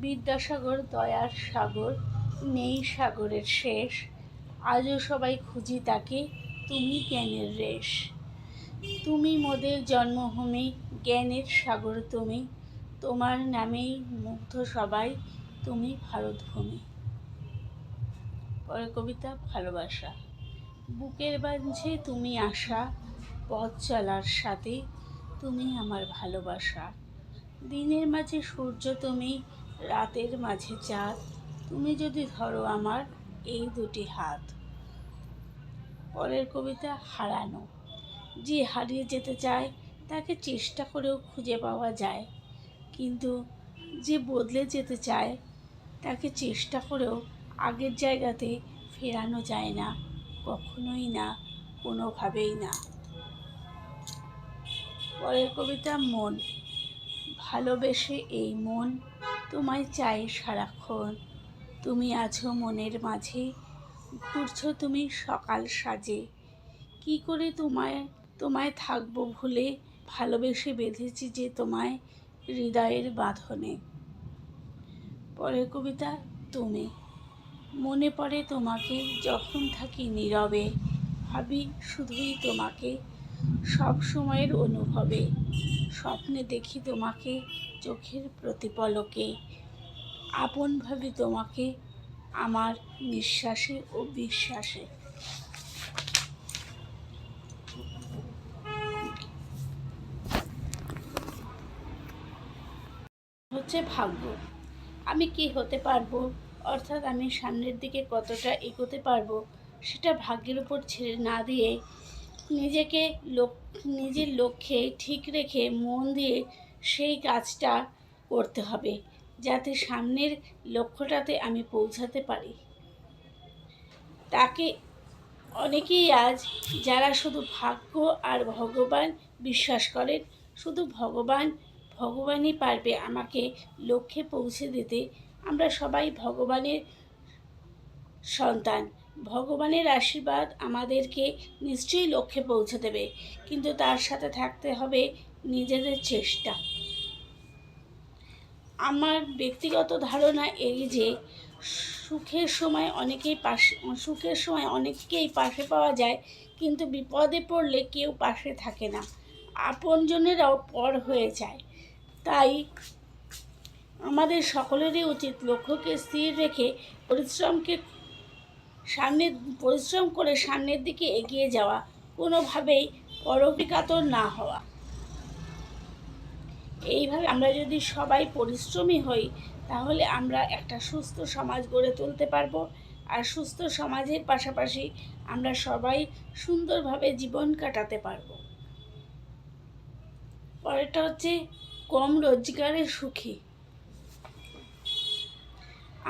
বিদ্যাসাগর দয়ার সাগর, নেই সাগরের শেষ, আজও সবাই খুঁজি তাকে, তুমি জ্ঞানের রেশ। তুমি মোদের জন্মভূমি, জ্ঞানের সাগর তুমি, তোমার নামেই মুগ্ধ সবাই, তুমি ভারতভূমি। পরের কবিতা ভালোবাসা। বুকের মাঝে তুমি আসা, পথ চলার সাথে, তুমি আমার ভালোবাসা। দিনের মাঝে সূর্য তুমি, রাতের মাঝে চাঁদ, তুমি যদি ধরো আমার এই দুটি হাত। পরের কবিতা হারানো। যে হারিয়ে যেতে চায় তাকে চেষ্টা করেও খুঁজে পাওয়া যায়, কিন্তু যে বদলে যেতে চায় তাকে চেষ্টা করেও আগের জায়গাতে ফেরানো যায় না, কখনোই না, কোনোভাবেই না। পরের কবিতা মন। ভালোবেসে এই মন তোমায় চাই সারাক্ষণ, তুমি আছো মনের মাঝে, ঘুরছো তুমি সকাল সাজে। কি করে তোমায় থাকবো ভুলে, ভালোবেসে বেঁধেছি যে তোমায় হৃদয়ের বাঁধনে। পরের কবিতা তুমি। মনে পড়ে তোমাকে যখন থাকি নীরবে, ভাবি শুধুই তোমাকে সব সময়ের অনুভবে। স্বপ্নে দেখি তোমাকে চোখের প্রতিপলকে, আপন ভাবি তোমাকে আমার নিঃশ্বাসে ও বিশ্বাসে। হচ্ছে ভাগ্য। আমি কি হতে পারবো, অর্থাৎ আমি সামনের দিকে কতটা এগোতে পারবো, সেটা ভাগ্যের উপর ছেড়ে না দিয়ে নিজেকে নিজের লক্ষ্যে ঠিক রেখে মন দিয়ে সেই কাজটা করতে হবে, যাতে সামনের লক্ষ্যটাতে আমি পৌঁছাতে পারি। তাকে অনেকেই আজ যারা শুধু ভাগ্য আর ভগবান বিশ্বাস করেন, শুধু ভগবানই পারবে আমাকে লক্ষ্যে পৌঁছে দিতে। আমরা সবাই ভগবানের সন্তান, ভগবানের আশীর্বাদ আমাদেরকে নিশ্চয়ই লক্ষ্যে পৌঁছে দেবে, কিন্তু তার সাথে থাকতে হবে নিজেদের চেষ্টা। আমার ব্যক্তিগত ধারণা এই যে সুখের সময় অনেককেই পাশে পাওয়া যায়, কিন্তু বিপদে পড়লে কেউ পাশে থাকে না, আপনজনেরাও পর হয়ে যায়। তাই আমাদের সকলেরই উচিত লক্ষ্যকে স্থির রেখে পরিশ্রম করে সামনের দিকে এগিয়ে যাওয়া, কোনোভাবেই পরবিকাতর না হওয়া। এইভাবে আমরা যদি সবাই পরিশ্রমী হই, তাহলে আমরা একটা সুস্থ সমাজ গড়ে তুলতে পারবো, আর সুস্থ সমাজের পাশাপাশি আমরা সবাই সুন্দরভাবে জীবন কাটাতে পারবো। পরেরটা হচ্ছে কম রোজগারে সুখী।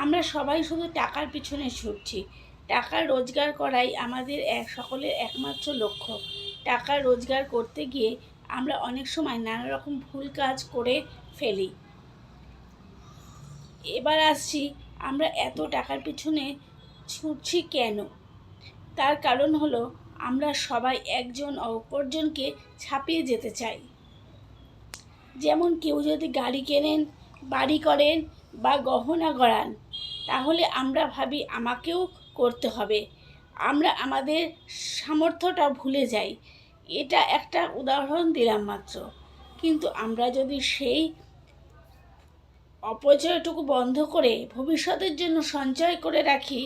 আমরা সবাই শুধু টাকার পিছনে ছুটছি, টাকা রোজগার করাই আমাদের সকলের একমাত্র লক্ষ্য। টাকা রোজগার করতে গিয়ে আমরা অনেক সময় নানা রকম ভুল কাজ করে ফেলি। এবার আসছি, আমরা এত টাকার পিছনে ছুটছি কেন? তার কারণ হলো আমরা সবাই একজন অপরজনকে ছাপিয়ে যেতে চাই। যেমন কেউ যদি গাড়ি কেনেন, বাড়ি করেন বা গহনা গড়ান, তাহলে আমরা ভাবি আমাকেও করতে হবে, আমরা আমাদের সামর্থ্যটা ভুলে যাই। এটা একটা উদাহরণ দিলাম মাত্র, কিন্তু আমরা যদি সেই অপচয়টুকু বন্ধ করে ভবিষ্যতের জন্য সঞ্চয় করে রাখি,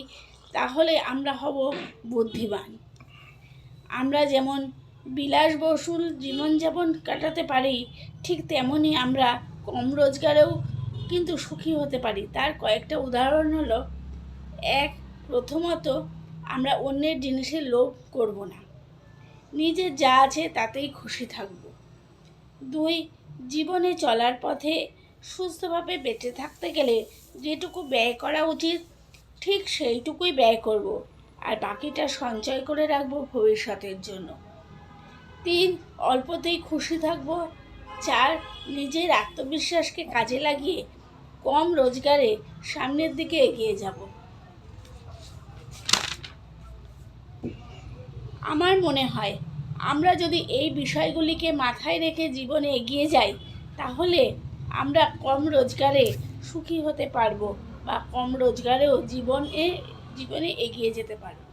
তাহলে আমরা হব বুদ্ধিমান। আমরা যেমন বিলাসবহুল জীবনযাপন কাটাতে পারি, ঠিক তেমনই আমরা কম রোজগারেও কিন্তু সুখী হতে পারি। তার কয়েকটা উদাহরণ হলো, প্রথমত আমরা অন্যের জিনিসের লোভ করব না, নিজের যা আছে তাতেই খুশি থাকব। 2, জীবনে চলার পথে সুস্থভাবে বেঁচে থাকতে গেলে যেটুকু ব্যয় করা উচিত ঠিক সেইটুকুই ব্যয় করব, আর বাকিটা সঞ্চয় করে রাখবো ভবিষ্যতের জন্য। 3, অল্পতেই খুশি থাকব। 4, নিজের আত্মবিশ্বাসকে কাজে লাগিয়ে কম রোজগারে সামনের দিকে এগিয়ে যাব। আমার মনে হয় আমরা যদি এই বিষয়গুলিকে মাথায় রেখে জীবনে এগিয়ে যাই, তাহলে আমরা কম রোজগারে সুখী হতে পারবো বা কম রোজগারেও জীবনে এগিয়ে যেতে পারবো।